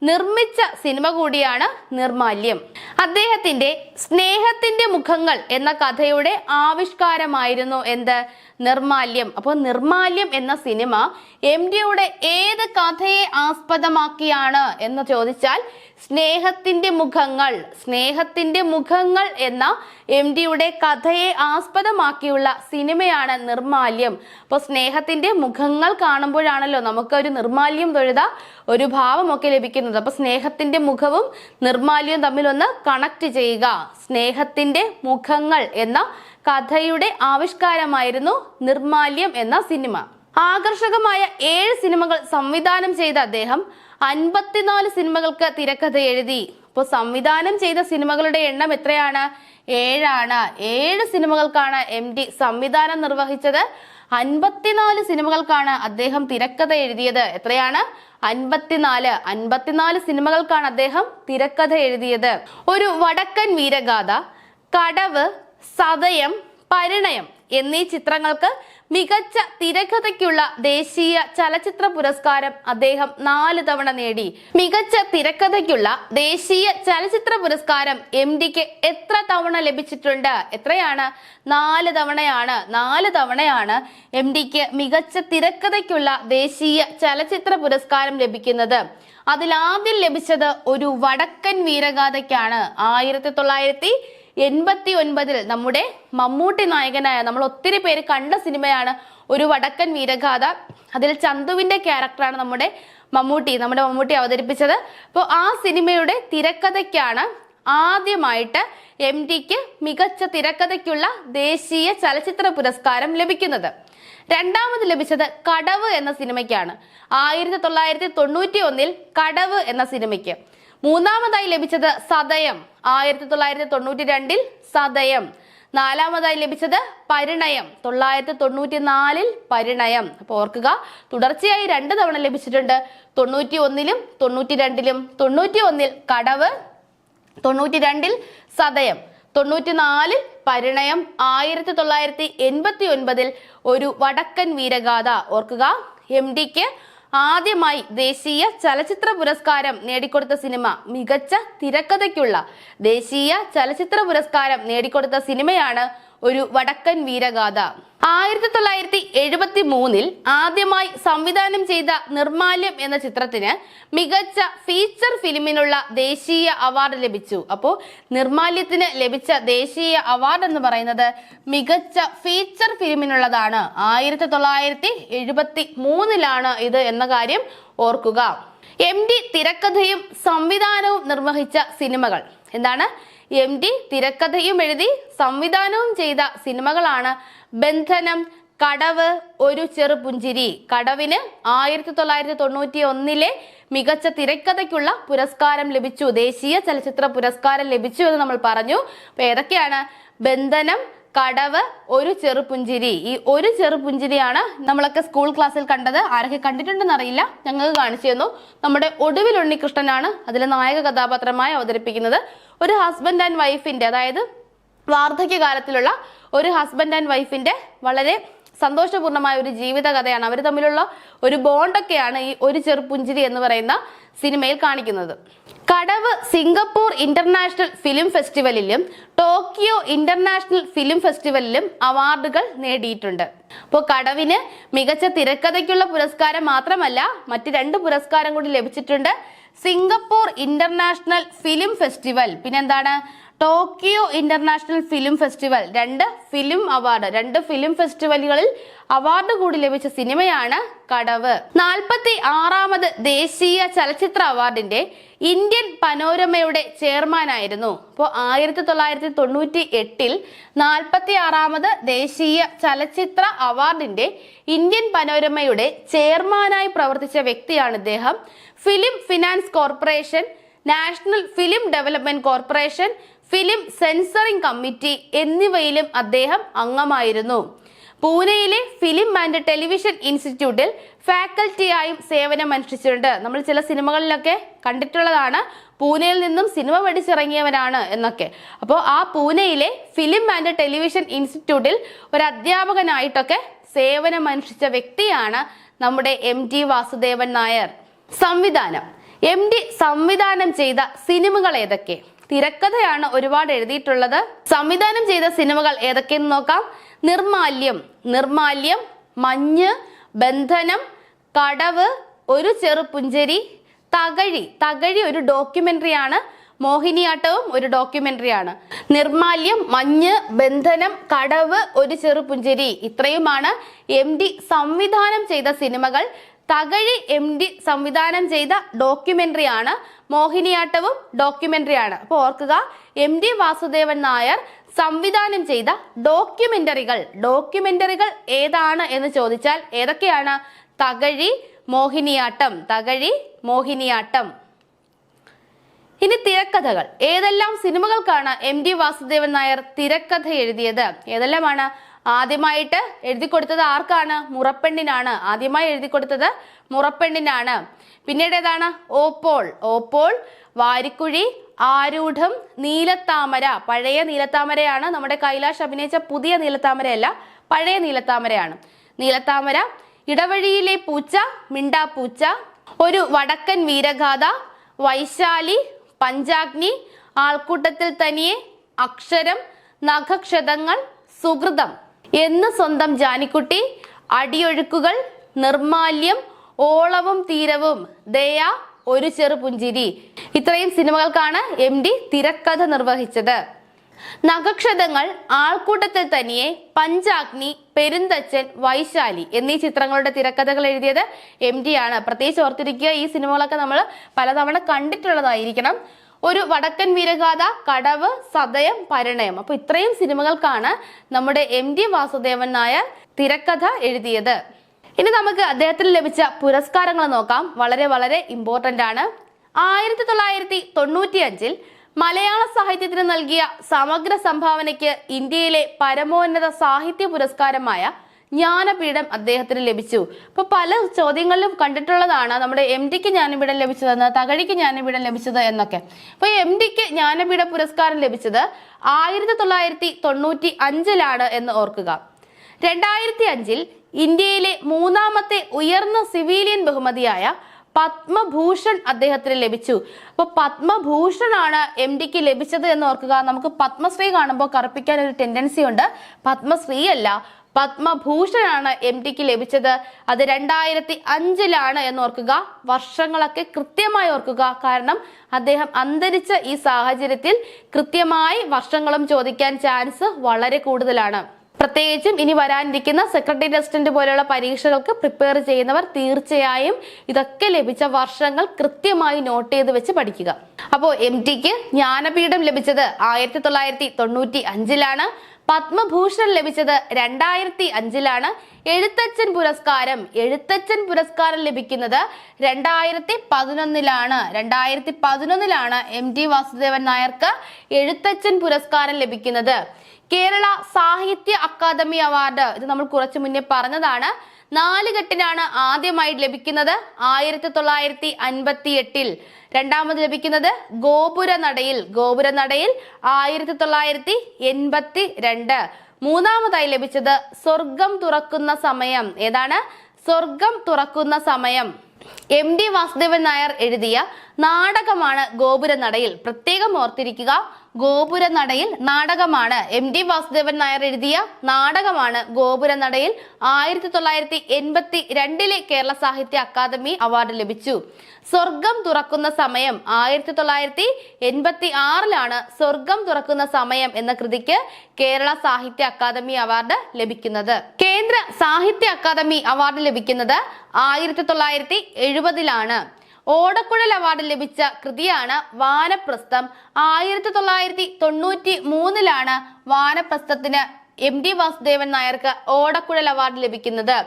നിർമ്മിച്ച സിനിമ കൂടിയാണ് നിർമാല്യം. അദ്ദേഹത്തിന്റെ സ്നേഹത്തിന്റെ മുഖങ്ങൾ എന്ന കഥയുടെ ആവിഷ്കാരമായിരുന്നു എന്ത്? നിർമാല്യം. അപ്പോൾ നിർമാല്യം എന്ന സിനിമ MDയുടെ ഏത് കഥയെ ആസ്പദമാക്കിയാണ് എന്ന് ചോദിച്ചാൽ സ്നേഹത്തിന്റെ മുഖങ്ങൾ. സ്നേഹത്തിന്റെ മുഖങ്ങൾ എന്ന MDയുടെ കഥയെ ആസ്പദമാക്കിയുള്ള സിനിമയാണ് നിർമാല്യം. അപ്പോൾ സ്നേഹത്തിന്റെ മുഖങ്ങൾ കാണുമ്പോഴാണല്ലോ നമുക്ക് ഒരു നിർമാല്യം തൊഴുത ഒരു ഭാവമൊക്കെ ലഭിക്കുന്നത്. അപ്പൊ സ്നേഹത്തിന്റെ മുഖവും നിർമാല്യവും തമ്മിലൊന്ന് കണക്ട് ചെയ്യുക. സ്നേഹത്തിന്റെ മുഖങ്ങൾ എന്ന കഥയുടെ ആവിഷ്കാരമായിരുന്നു നിർമാല്യം എന്ന സിനിമ. ആകർഷകമായ 7 സിനിമകൾ സംവിധാനം ചെയ്ത അദ്ദേഹം 54 സിനിമകൾക്ക് തിരക്കഥ എഴുതി. അപ്പോൾ സംവിധാനം ചെയ്ത സിനിമകളുടെ എണ്ണം എത്രയാണ്? 7 ആണ്. 7 സിനിമകൾക്കാണ് MD സംവിധാനം നിർവഹിച്ചത്. 54 സിനിമകൾക്കാണ് അദ്ദേഹം തിരക്കഥ എഴുതിയത്. എത്രയാണ്? 54. 54 സിനിമകൾക്കാണ് അദ്ദേഹം തിരക്കഥ എഴുതിയത്. ഒരു വടക്കൻ വീരഗാഥ, കടവ്, സതയം, പരിണയം എന്നീ ചിത്രങ്ങൾക്ക് മികച്ച തിരക്കഥയ്ക്കുള്ള ദേശീയ ചലച്ചിത്ര പുരസ്കാരം അദ്ദേഹം 4 തവണ നേടി. മികച്ച തിരക്കഥയ്ക്കുള്ള ദേശീയ ചലച്ചിത്ര പുരസ്കാരം MDക്ക് എത്ര തവണ ലഭിച്ചിട്ടുണ്ട്? എത്രയാണ്? 4 തവണയാണ്. 4 തവണയാണ് MDക്ക് മികച്ച തിരക്കഥയ്ക്കുള്ള ദേശീയ ചലച്ചിത്ര പുരസ്കാരം ലഭിക്കുന്നത്. അതിലാദ്യം ലഭിച്ചത് ഒരു വടക്കൻ വീരഗാഥയ്ക്കാണ്. 1989 നമ്മുടെ മമ്മൂട്ടി നായകനായ, നമ്മൾ ഒത്തിരി പേര് കണ്ട സിനിമയാണ് ഒരു വടക്കൻ വീരഗാഥ. അതിൽ ചന്തുവിന്റെ ക്യാരക്ടറാണ് നമ്മുടെ മമ്മൂട്ടി അവതരിപ്പിച്ചത്. അപ്പോൾ ആ സിനിമയുടെ തിരക്കഥയ്ക്കാണ് ആദ്യമായിട്ട് MDക്ക് മികച്ച തിരക്കഥയ്ക്കുള്ള ദേശീയ ചലച്ചിത്ര പുരസ്കാരം ലഭിക്കുന്നത്. രണ്ടാമത് ലഭിച്ചത് കടവ് എന്ന സിനിമയ്ക്കാണ്. 1991 കടവ് എന്ന സിനിമയ്ക്ക്. മൂന്നാമതായി ലഭിച്ചത് സതയം, 1992 സതയം. നാലാമതായി ലഭിച്ചത് പരിണയം, 1994 പരിണയം. അപ്പോൾ ഓർക്കുക, തുടർച്ചയായി 2 തവണ ലഭിച്ചിട്ടുണ്ട്. 91 92 91 കടവ്, 92 സതയം, 94 പരിണയം, 1989 ഒരു വടക്കൻ വീരഗാഥ. ഓർക്കുക, MDക്ക് ആദ്യമായി ദേശീയ ചലച്ചിത്ര പുരസ്കാരം നേടിക്കൊടുത്ത സിനിമ, മികച്ച തിരക്കഥയ്ക്കുള്ള ദേശീയ ചലച്ചിത്ര പുരസ്കാരം നേടിക്കൊടുത്ത സിനിമയാണ് ഒരു വടക്കൻ വീരഗാഥ. 1973 ആദ്യമായി സംവിധാനം ചെയ്ത നിർമാല്യം എന്ന ചിത്രത്തിന് മികച്ച ഫീച്ചർ ഫിലിമിനുള്ള ദേശീയ അവാർഡ് ലഭിച്ചു. അപ്പോൾ നിർമാല്യത്തിന് ലഭിച്ച ദേശീയ അവാർഡ് എന്ന് പറയുന്നത് മികച്ച ഫീച്ചർ ഫിലിമിനുള്ളതാണ്. 1973 ഇത് എന്ന കാര്യം ഓർക്കുക. MD തിരക്കഥയും സംവിധാനവും നിർവഹിച്ച സിനിമകൾ എന്താണ്? MD തിരക്കഥയും എഴുതി സംവിധാനവും ചെയ്ത സിനിമകളാണ് ബന്ധനം, കടവ്, ഒരു ചെറുപുഞ്ചിരി. കടവിന് 1991 മികച്ച തിരക്കഥയ്ക്കുള്ള പുരസ്കാരം ലഭിച്ചു, ദേശീയ ചലച്ചിത്ര പുരസ്കാരം ലഭിച്ചു എന്ന് നമ്മൾ പറഞ്ഞു. അപ്പൊ ഏതൊക്കെയാണ്? ബന്ധനം, കടവ്, ഒരു ചെറുപുഞ്ചിരി. ഈ ഒരു ചെറുപുഞ്ചിരിയാണ് നമ്മളൊക്കെ സ്കൂൾ ക്ലാസ്സിൽ കണ്ടത്. ആരൊക്കെ കണ്ടിട്ടുണ്ടെന്ന് അറിയില്ല, ഞങ്ങൾക്ക് കാണിച്ചു തന്നു. നമ്മുടെ ഒടുവിൽ ഉണ്ണികൃഷ്ണനാണ് അതിലെ നായക കഥാപാത്രമായി അവതരിപ്പിക്കുന്നത്. ഒരു ഹസ്ബൻഡ് ആൻഡ് വൈഫിന്റെ, അതായത് വാർദ്ധക്യകാലത്തിലുള്ള ഒരു ഹസ്ബൻഡ് ആൻഡ് വൈഫിന്റെ വളരെ സന്തോഷപൂർണമായ ഒരു ജീവിത കഥയാണ്. അവർ തമ്മിലുള്ള ഒരു ബോണ്ടൊക്കെയാണ് ഈ ഒരു ചെറുപുഞ്ചിരി എന്ന് പറയുന്ന സിനിമയിൽ കാണിക്കുന്നത്. കടവ് സിംഗപ്പൂർ ഇന്റർനാഷണൽ ഫിലിം ഫെസ്റ്റിവലിലും ടോക്കിയോ ഇന്റർനാഷണൽ ഫിലിം ഫെസ്റ്റിവലിലും അവാർഡുകൾ നേടിയിട്ടുണ്ട്. അപ്പോൾ കടവിന് മികച്ച തിരക്കഥയ്ക്കുള്ള പുരസ്കാരം മാത്രമല്ല, മറ്റ് 2 പുരസ്കാരം കൂടി ലഭിച്ചിട്ടുണ്ട്. സിംഗപ്പൂർ ഇന്റർനാഷണൽ ഫിലിം ഫെസ്റ്റിവൽ, പിന്നെന്താണ് Tokyo international film festival. 2 film award, 2 film ഫെസ്റ്റിവലുകളിൽ അവാർഡ് കൂടി ലഭിച്ച സിനിമയാണ് കടവ്. 46ാമത് ദേശീയ ചലച്ചിത്ര അവാർഡിന്റെ ഇന്ത്യൻ പനോരമയുടെ ചെയർമാനായിരുന്നു. അപ്പോൾ 1998 46ാമത് ദേശീയ ചലച്ചിത്ര അവാർഡിന്റെ ഇന്ത്യൻ പനോരമയുടെ ചെയർമാനായി പ്രവർത്തിച്ച വ്യക്തിയാണ് ഇദ്ദേഹം. Film finance corporation, national film development corporation, film censoring committee എന്നിവയിലും അദ്ദേഹം അംഗമായിരുന്നു. പൂനെയിലെ ഫിലിം ആൻഡ് ടെലിവിഷൻ ഇൻസ്റ്റിറ്റ്യൂട്ടിൽ ഫാക്കൽറ്റിയായും സേവനമനുഷ്ഠിച്ചിട്ടുണ്ട്. നമ്മൾ ചില സിനിമകളിലൊക്കെ കണ്ടിട്ടുള്ളതാണ്, പൂനെയിൽ നിന്നും സിനിമ പഠിച്ചിറങ്ങിയവനാണ് എന്നൊക്കെ. അപ്പോൾ ആ പൂനെയിലെ ഫിലിം ആൻഡ് ടെലിവിഷൻ ഇൻസ്റ്റിറ്റ്യൂട്ടിൽ ഒരു അധ്യാപകനായിട്ടൊക്കെ സേവനമനുഷ്ഠിച്ച വ്യക്തിയാണ് നമ്മുടെ MT വാസുദേവൻ നായർ. സംവിധാനം. MD സംവിധാനം ചെയ്ത സിനിമകൾ ഏതൊക്കെ? തിരക്കഥയാണ് ഒരുപാട് എഴുതിയിട്ടുള്ളത്. സംവിധാനം ചെയ്ത സിനിമകൾ ഏതൊക്കെയെന്ന് നോക്കാം. നിർമാല്യം, മഞ്ഞ്, ബന്ധനം, കടവ്, ഒരു ചെറുപുഞ്ചിരി, തകഴി ഒരു ഡോക്യുമെന്ററിയാണ്. മോഹിനിയാട്ടവും ഒരു ഡോക്യുമെന്ററിയാണ്. നിർമാല്യം, മഞ്ഞ്, ബന്ധനം, കടവ്, ഒരു ചെറുപുഞ്ചിരി, ഇത്രയുമാണ് MD സംവിധാനം ചെയ്ത സിനിമകൾ. തകഴി MD സംവിധാനം ചെയ്ത ഡോക്യുമെന്ററി ആണ്. മോഹിനിയാട്ടവും ഡോക്യുമെന്ററിയാണ്. അപ്പോൾ ഓർക്കുക, MT വാസുദേവൻ നായർ സംവിധാനം ചെയ്ത ഡോക്യുമെന്ററികൾ ഏതാണ് എന്ന് ചോദിച്ചാൽ ഏതൊക്കെയാണ്? തകഴി, മോഹിനിയാട്ടം. ഇനി തിരക്കഥകൾ. ഏതെല്ലാം സിനിമകൾക്കാണ് MT വാസുദേവൻ നായർ തിരക്കഥ എഴുതിയത്? ഏതെല്ലാമാണ്? ആദ്യമായിട്ട് എഴുതി കൊടുത്തത് ആർക്കാണ്? മുറപ്പെണ്ണിനാണ്. ആദ്യമായി എഴുതി കൊടുത്തത് മുറപ്പെണ്ണിനാണ്. പിന്നീട് ഏതാണ്? ഓപ്പോൾ, വാരിക്കുഴി, ആരൂഢം, നീലത്താമര. പഴയ നീലത്താമരയാണ്, നമ്മുടെ കൈലാഷ് അഭിനയിച്ച പുതിയ നീലത്താമരയല്ല, പഴയ നീലത്താമരയാണ്. നീലത്താമര, ഇടവഴിയിലെ പൂച്ച, മിണ്ടാപ്പൂച്ച, ഒരു വടക്കൻ വീരഗാഥ, വൈശാലി, പഞ്ചാഗ്നി, ആൾക്കൂട്ടത്തിൽ തനിയെ, അക്ഷരം, നഖക്ഷതങ്ങൾ, സുഹൃതം, എന്ന് സ്വന്തം ജാനിക്കുട്ടി, അടിയൊഴുക്കുകൾ, നിർമാല്യം, ഓളവും തീരവും, ദയ, ഒരു ചെറുപുഞ്ചിരി. ഇത്രയും സിനിമകൾക്കാണ് MD തിരക്കഥ നിർവഹിച്ചത്. നഖക്ഷതങ്ങൾ, ആൾക്കൂട്ടത്തിൽ തനിയെ, പഞ്ചാഗ്നി, പെരുന്തച്ചൻ, വൈശാലി എന്നീ ചിത്രങ്ങളുടെ തിരക്കഥകൾ എഴുതിയത് MD ആണ്. പ്രത്യേകിച്ച് ഓർത്തിരിക്കുക, ഈ സിനിമകളൊക്കെ നമ്മൾ പലതവണ കണ്ടിട്ടുള്ളതായിരിക്കണം. ഒരു വടക്കൻ വീരഗാഥ, കടവ്, സതയം, പരിണയം. അപ്പൊ ഇത്രയും സിനിമകൾക്കാണ് നമ്മുടെ MD വാസുദേവൻ നായർ തിരക്കഥ എഴുതിയത്. ഇനി നമുക്ക് അദ്ദേഹത്തിന് ലഭിച്ച പുരസ്കാരങ്ങൾ നോക്കാം. വളരെ വളരെ ഇമ്പോർട്ടന്റ് ആണ്. 1995 മലയാള സാഹിത്യത്തിന് നൽകിയ സമഗ്ര സംഭാവനയ്ക്ക് ഇന്ത്യയിലെ പരമോന്നത സാഹിത്യ പുരസ്കാരമായ ജ്ഞാനപീഠം അദ്ദേഹത്തിന് ലഭിച്ചു. അപ്പൊ പല ചോദ്യങ്ങളിലും കണ്ടിട്ടുള്ളതാണ് നമ്മുടെ MDക്ക് ജ്ഞാനപീഠം ലഭിച്ചതെന്ന്, തകഴിക്ക് ജ്ഞാനപീഠം ലഭിച്ചത് എന്നൊക്കെ. അപ്പൊ MDക്ക് ജ്ഞാനപീഠ പുരസ്കാരം ലഭിച്ചത് 1995 എന്ന് ഓർക്കുക. 2005 ഇന്ത്യയിലെ 3ാമത്തെ ഉയർന്ന സിവിലിയൻ ബഹുമതിയായ പത്മഭൂഷൺ അദ്ദേഹത്തിന് ലഭിച്ചു. അപ്പൊ പത്മഭൂഷൺ ആണ് MDക്ക് ലഭിച്ചത് എന്ന് ഓർക്കുക. നമുക്ക് പത്മശ്രീ കാണുമ്പോൾ കറുപ്പിക്കാൻ ഒരു ടെൻഡൻസി ഉണ്ട്. പത്മശ്രീ അല്ല, പത്മഭൂഷണാണ് MDക്ക് ലഭിച്ചത്. അത് 2005 എന്ന് ഓർക്കുക. വർഷങ്ങളൊക്കെ കൃത്യമായി ഓർക്കുക. കാരണം അദ്ദേഹം അന്തരിച്ച ഈ സാഹചര്യത്തിൽ കൃത്യമായി വർഷങ്ങളും ചോദിക്കാൻ ചാൻസ് വളരെ കൂടുതലാണ്. പ്രത്യേകിച്ചും ഇനി വരാനിരിക്കുന്ന സെക്രട്ടറി അസിസ്റ്റന്റ് പോലെയുള്ള പരീക്ഷകൾക്ക് പ്രിപ്പയർ ചെയ്യുന്നവർ തീർച്ചയായും ഇതൊക്കെ ലഭിച്ച വർഷങ്ങൾ കൃത്യമായി നോട്ട് ചെയ്ത് വെച്ച് പഠിക്കുക. അപ്പോൾ MDക്ക് ജ്ഞാനപീഠം ലഭിച്ചത് 1995. പത്മഭൂഷൺ ലഭിച്ചത് 2005. എഴുത്തച്ഛൻ പുരസ്കാരം ലഭിക്കുന്നത് 2011. 2011 MD വാസുദേവൻ നായർക്ക് എഴുത്തച്ഛൻ പുരസ്കാരം ലഭിക്കുന്നത്. കേരള സാഹിത്യ അക്കാദമി അവാർഡ്, ഇത് നമ്മൾ കുറച്ചു മുന്നേ പറഞ്ഞതാണ്, 4 ഘട്ടിനാണ് ആദ്യമായി ലഭിക്കുന്നത്. 1958. രണ്ടാമത് ലഭിക്കുന്നത് ഗോപുരനടയിൽ 1982. മൂന്നാമതായി ലഭിച്ചത് സ്വർഗം തുറക്കുന്ന സമയം. ഏതാണ്? സ്വർഗം തുറക്കുന്ന സമയം. MD വാസുദേവൻ നായർ എഴുതിയ നാടകമാണ് ഗോപുരനടയിൽ. പ്രത്യേകം ഓർത്തിരിക്കുക, ഗോപുരനടയിൽ നാടകമാണ്. MD വാസുദേവൻ നായർ എഴുതിയ നാടകമാണ് ഗോപുരനടയിൽ. 1982 കേരള സാഹിത്യ അക്കാദമി അവാർഡ് ലഭിച്ചു. സ്വർഗം തുറക്കുന്ന സമയം 1986 സ്വർഗം തുറക്കുന്ന സമയം എന്ന കൃതിക്ക് കേരള സാഹിത്യ അക്കാദമി അവാർഡ് ലഭിക്കുന്നത്. കേന്ദ്ര സാഹിത്യ അക്കാദമി അവാർഡ് ലഭിക്കുന്നത് 1970. ഓടക്കുഴൽ അവാർഡ് ലഭിച്ച കൃതിയാണ് വാനപ്രസ്ഥം. 1993 വാനപ്രസ്ഥത്തിന് MD വാസുദേവൻ നായർക്ക് ഓടക്കുഴൽ അവാർഡ് ലഭിക്കുന്നത്.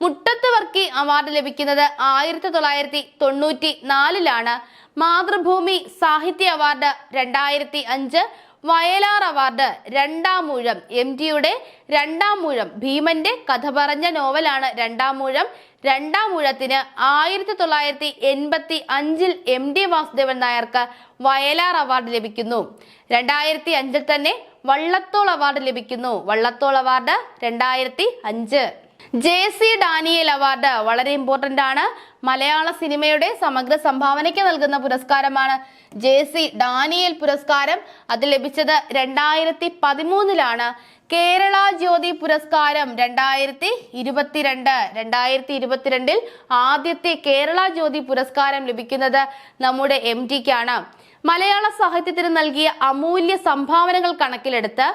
മുട്ടത്ത് വർക്കി അവാർഡ് ലഭിക്കുന്നത് 1994. മാതൃഭൂമി സാഹിത്യ അവാർഡ് 2005. വയലാർ അവാർഡ് രണ്ടാമൂഴം, MDയുടെ രണ്ടാമൂഴം, ഭീമന്റെ കഥ പറഞ്ഞ നോവലാണ് രണ്ടാമൂഴം. രണ്ടാമൂഴത്തിന് 1985 MD വാസുദേവൻ നായർക്ക് വയലാർ അവാർഡ് ലഭിക്കുന്നു. 2005 തന്നെ വള്ളത്തോൾ അവാർഡ് ലഭിക്കുന്നു. Vallathol award 2005. JC Daniel award വളരെ ഇമ്പോർട്ടന്റ് ആണ്. മലയാള സിനിമയുടെ സമഗ്ര സംഭാവനയ്ക്ക് നൽകുന്ന പുരസ്കാരമാണ് JC ഡാനിയേൽ പുരസ്കാരം. അത് ലഭിച്ചത് 2013. കേരള ജ്യോതി പുരസ്കാരം 2022. 2022 ആദ്യത്തെ കേരള ജ്യോതി പുരസ്കാരം ലഭിക്കുന്നത് നമ്മുടെ MDക്കാണ്. മലയാള സാഹിത്യത്തിന് നൽകിയ അമൂല്യ സംഭാവനകൾ കണക്കിലെടുത്ത്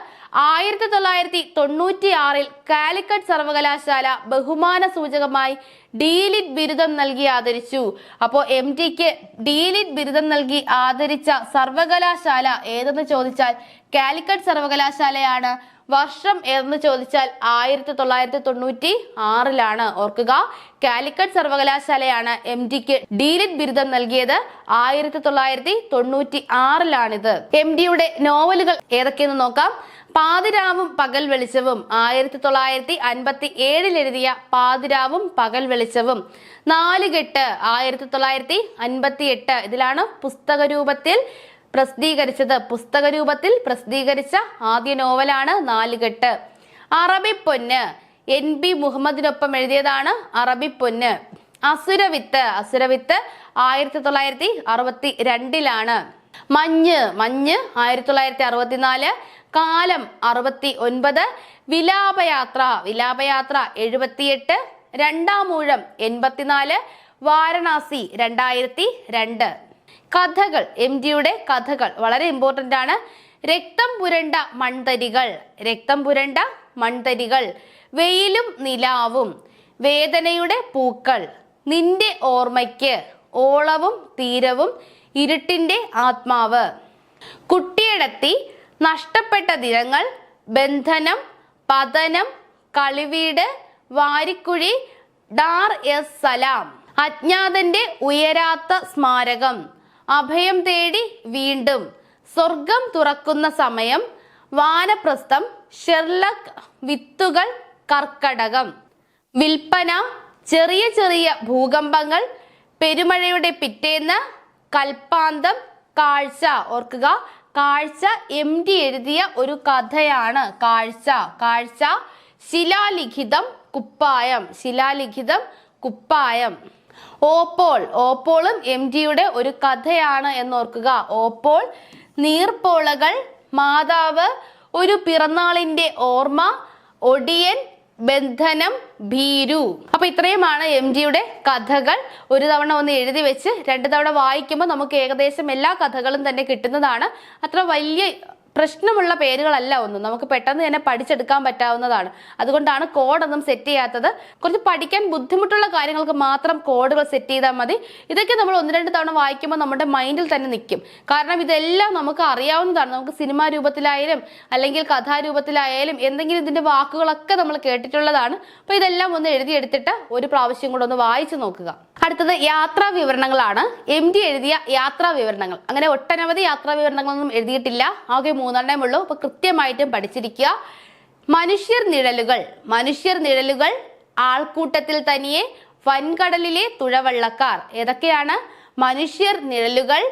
1996 കാലിക്കറ്റ് സർവകലാശാല ബഹുമാന സൂചകമായി ഡീലിറ്റ് ബിരുദം നൽകി ആദരിച്ചു. അപ്പോൾ MDക്ക് ഡീലിറ്റ് ബിരുദം നൽകി ആദരിച്ച സർവകലാശാല ഏതെന്ന് ചോദിച്ചാൽ കാലിക്കറ്റ് സർവകലാശാലയാണ്. വർഷം ഏതെന്ന് ചോദിച്ചാൽ 1996. ഓർക്കുക, കാലിക്കറ്റ് സർവകലാശാലയാണ് MDക്ക് ഡീലിറ്റ് ബിരുദം നൽകിയത്. 1996. MDയുടെ നോവലുകൾ ഏതൊക്കെയെന്ന് നോക്കാം. പാതിരാവും പകൽ വെളിച്ചവും 1957 എഴുതിയ പാതിരാവും പകൽ വെളിച്ചവും. നാലുകെട്ട് 1958. ഇതിലാണ് പുസ്തക രൂപത്തിൽ പ്രസിദ്ധീകരിച്ച ആദ്യ നോവലാണ് നാലുകെട്ട്. അറബിപ്പൊന്ന് NB മുഹമ്മദിനൊപ്പം എഴുതിയതാണ് അറബിപ്പൊന്ന്. അസുരവിത്ത് 1962 മഞ്ഞ് 1964, കാലം 69, വിലാപയാത്ര 78, രണ്ടാം ഊഴം 84, വാരണാസി 2002. കഥകൾ, MDയുടെ കഥകൾ വളരെ ഇമ്പോർട്ടന്റ് ആണ്. രക്തം പുരണ്ട മൺതരികൾ, വെയിലും നിലാവും, വേദനയുടെ പൂക്കൾ, നിന്റെ ഓർമ്മയ്ക്ക്, ഓളവും തീരവും, ഇരുട്ടിന്റെ ആത്മാവ്, കുട്ടിയടത്തി, നഷ്ടപ്പെട്ട ദിനങ്ങൾ, ബന്ധനം, പതനം, കളിവീട്, വാരിക്കുഴി, ഡാർ എസ് സലാം, അജ്ഞാതന്റെ ഉയരാത്ത സ്മാരകം, അഭയം തേടി വീണ്ടും, സ്വർഗം തുറക്കുന്ന സമയം, വാനപ്രസ്ഥം, ഷെർലക്, വിത്തുകൾ, കർക്കടകം, വിൽപ്പന, ചെറിയ ചെറിയ ഭൂകമ്പങ്ങൾ, പെരുമഴയുടെ പിറ്റേന്ന്, കൽപ്പാന്തം, കാഴ്ച. ഓർക്കുക, കാഴ്ച MD എഴുതിയ ഒരു കഥയാണ്. കാഴ്ച. ശിലാലിഖിതം, കുപ്പായം. ഓപ്പോളും MDയുടെ ഒരു കഥയാണ് എന്നോർക്കുക. ഓപ്പോൾ, നീർപ്പോളകൾ, മാതാവ്, ഒരു പിറന്നാളിന്റെ ഓർമ്മ, ഒടിയൻ, ബന്ധനം, ഭീരു. അപ്പൊ ഇത്രയുമാണ് MDയുടെ കഥകൾ. ഒരു തവണ ഒന്ന് എഴുതി വെച്ച് 2 തവണ വായിക്കുമ്പോൾ നമുക്ക് ഏകദേശം എല്ലാ കഥകളും തന്നെ കിട്ടുന്നതാണ്. അത്ര വലിയ പ്രശ്നമുള്ള പേരുകളല്ല ഒന്നും, നമുക്ക് പെട്ടെന്ന് തന്നെ പഠിച്ചെടുക്കാൻ പറ്റാവുന്നതാണ്. അതുകൊണ്ടാണ് കോഡൊന്നും സെറ്റ് ചെയ്യാത്തത്. കുറച്ച് പഠിക്കാൻ ബുദ്ധിമുട്ടുള്ള കാര്യങ്ങൾക്ക് മാത്രം കോഡുകൾ സെറ്റ് ചെയ്താൽ മതി. ഇതൊക്കെ നമ്മൾ 1-2 തവണ വായിക്കുമ്പോൾ നമ്മുടെ മൈൻഡിൽ തന്നെ നിൽക്കും. കാരണം ഇതെല്ലാം നമുക്ക് അറിയാവുന്നതാണ്. നമുക്ക് സിനിമാ രൂപത്തിലായാലും അല്ലെങ്കിൽ കഥാരൂപത്തിലായാലും എന്തെങ്കിലും ഇതിന്റെ വാക്കുകളൊക്കെ നമ്മൾ കേട്ടിട്ടുള്ളതാണ്. അപ്പൊ ഇതെല്ലാം ഒന്ന് എഴുതിയെടുത്തിട്ട് ഒരു പ്രാവശ്യം കൂടെ ഒന്ന് വായിച്ചു നോക്കുക. അടുത്തത് യാത്രാ വിവരണങ്ങളാണ്. MD എഴുതിയ യാത്രാ വിവരണങ്ങൾ. അങ്ങനെ ഒട്ടനവധി യാത്രാ വിവരണങ്ങളൊന്നും എഴുതിയിട്ടില്ല, ആകെ 3 ഉള്ളൂ. അപ്പൊ കൃത്യമായിട്ടും പഠിച്ചിരിക്കുക. മനുഷ്യർ നിഴലുകൾ, ആൾക്കൂട്ടത്തിൽ തനിയെ, വൻകടലിലെ തുഴവള്ളക്കാർ. ഏതൊക്കെയാണ്? മനുഷ്യർ നിഴലുകൾ,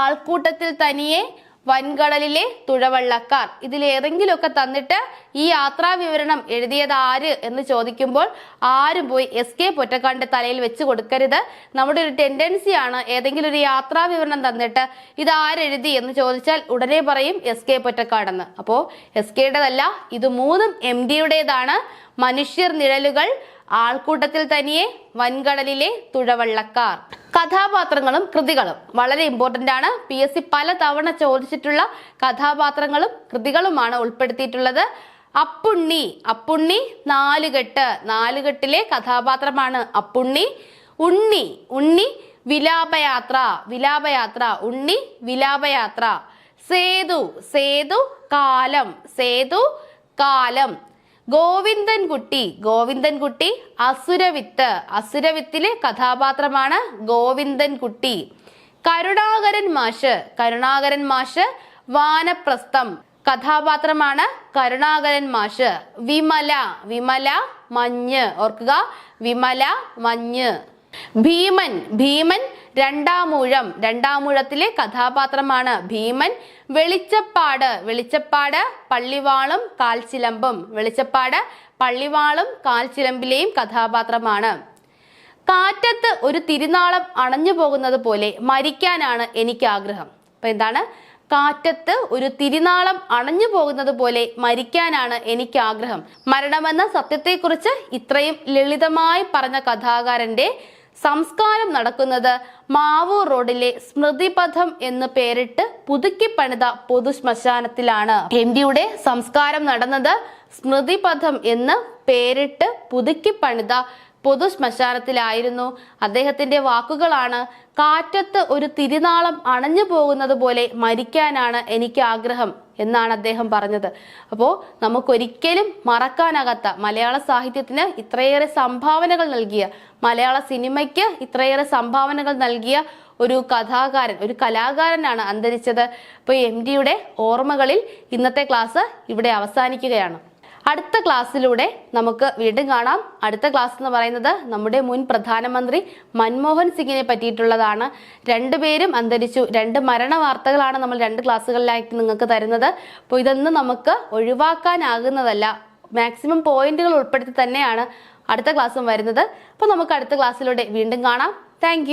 ആൾക്കൂട്ടത്തിൽ തനിയെ, വൻകടലിലെ തുഴവള്ളക്കാർ. ഇതിൽ ഏതെങ്കിലുമൊക്കെ തന്നിട്ട് ഈ യാത്രാ വിവരണം എഴുതിയത് ആര് എന്ന് ചോദിക്കുമ്പോൾ ആരും പോയി SK പൊറ്റക്കാടിന്റെ തലയിൽ വെച്ച് കൊടുക്കരുത്. നമ്മുടെ ഒരു ടെൻഡൻസിയാണ് ഏതെങ്കിലും ഒരു യാത്രാ വിവരണം തന്നിട്ട് ഇത് ആരെഴുതി എന്ന് ചോദിച്ചാൽ ഉടനെ പറയും SK പൊറ്റക്കാടെന്ന്. അപ്പോ SKയുടേതല്ല, ഇത് 3ഉം MDയുടേതാണ്. മനുഷ്യർ നിഴലുകൾ, ആൾക്കൂട്ടത്തിൽ തനിയെ, വൻകടലിലെ തുഴവള്ളക്കാർ. കഥാപാത്രങ്ങളും കൃതികളും വളരെ ഇമ്പോർട്ടന്റ് ആണ്. PSC പല തവണ ചോദിച്ചിട്ടുള്ള കഥാപാത്രങ്ങളും കൃതികളുമാണ് ഉൾപ്പെടുത്തിയിട്ടുള്ളത്. അപ്പുണ്ണി 4 കഥാപാത്രമാണ് അപ്പുണ്ണി. ഉണ്ണി വിലാപയാത്ര, ഉണ്ണി വിലാപയാത്ര. സേതു കാലം. ഗോവിന്ദൻകുട്ടി അസുരവിത്തിലെ കഥാപാത്രമാണ് ഗോവിന്ദൻകുട്ടി. കരുണാകരൻ മാഷ് വാനപ്രസ്ഥം കഥാപാത്രമാണ് കരുണാകരൻ മാഷ്. വിമല മഞ്ഞ്. ഓർക്കുക, വിമല മഞ്ഞ്. ഭീമൻ രണ്ടാമൂഴത്തിലെ കഥാപാത്രമാണ് ഭീമൻ. വെളിച്ചപ്പാട് പള്ളിവാളും കാൽച്ചിലമ്പിലെയും കഥാപാത്രമാണ്. കാറ്റത്ത് ഒരു തിരുനാളം അണഞ്ഞു പോകുന്നത് പോലെ മരിക്കാനാണ് എനിക്ക് ആഗ്രഹം. അപ്പൊ എന്താണ്? കാറ്റത്ത് ഒരു തിരുനാളം അണഞ്ഞു പോകുന്നത് പോലെ മരിക്കാനാണ് എനിക്ക് ആഗ്രഹം. മരണമെന്ന സത്യത്തെക്കുറിച്ച് ഇത്രയും ലളിതമായി പറഞ്ഞ കഥാകാരന്റെ സംസ്കാരം നടക്കുന്നത് മാവൂർ റോഡിലെ സ്മൃതിപഥം എന്ന് പേരിട്ട് പുതുക്കി പണിത പൊതുശ്മശാനത്തിലാണ്. MDയുടെ സംസ്കാരം നടന്നത് സ്മൃതിപഥം എന്ന് പേരിട്ട് പുതുക്കി പണിത പൊതുശ്മശാനത്തിലായിരുന്നു. അദ്ദേഹത്തിന്റെ വാക്കുകളാണ്, കാറ്റത്ത് ഒരു തിരുനാളം അണഞ്ഞു പോകുന്നത് പോലെ മരിക്കാനാണ് എനിക്ക് ആഗ്രഹം എന്നാണ് അദ്ദേഹം പറഞ്ഞത്. അപ്പോൾ നമുക്കൊരിക്കലും മറക്കാനാകാത്ത, മലയാള സാഹിത്യത്തിന് ഇത്രയേറെ സംഭാവനകൾ നൽകിയ, മലയാള സിനിമയ്ക്ക് ഇത്രയേറെ സംഭാവനകൾ നൽകിയ ഒരു കഥാകാരൻ, ഒരു കലാകാരനാണ് അന്തരിച്ചത്. അപ്പോൾ MDയുടെ ഓർമ്മകളിൽ ഇന്നത്തെ ക്ലാസ് ഇവിടെ അവസാനിക്കുകയാണ്. അടുത്ത ക്ലാസ്സിലൂടെ നമുക്ക് വീണ്ടും കാണാം. അടുത്ത ക്ലാസ് എന്ന് പറയുന്നത് നമ്മുടെ മുൻ പ്രധാനമന്ത്രി മൻമോഹൻ സിംഗിനെ പറ്റിയിട്ടുള്ളതാണ്. 2 പേരും അന്തരിച്ചു. 2 മരണ വാർത്തകളാണ് നമ്മൾ 2 ക്ലാസ്സുകളിലായിട്ട് നിങ്ങൾക്ക് തരുന്നത്. അപ്പോൾ ഇതൊന്നും നമുക്ക് ഒഴിവാക്കാനാകുന്നതല്ല. മാക്സിമം പോയിന്റുകൾ ഉൾപ്പെടുത്തി തന്നെയാണ് അടുത്ത ക്ലാസ്സും വരുന്നത്. അപ്പോൾ നമുക്ക് അടുത്ത ക്ലാസ്സിലൂടെ വീണ്ടും കാണാം. താങ്ക്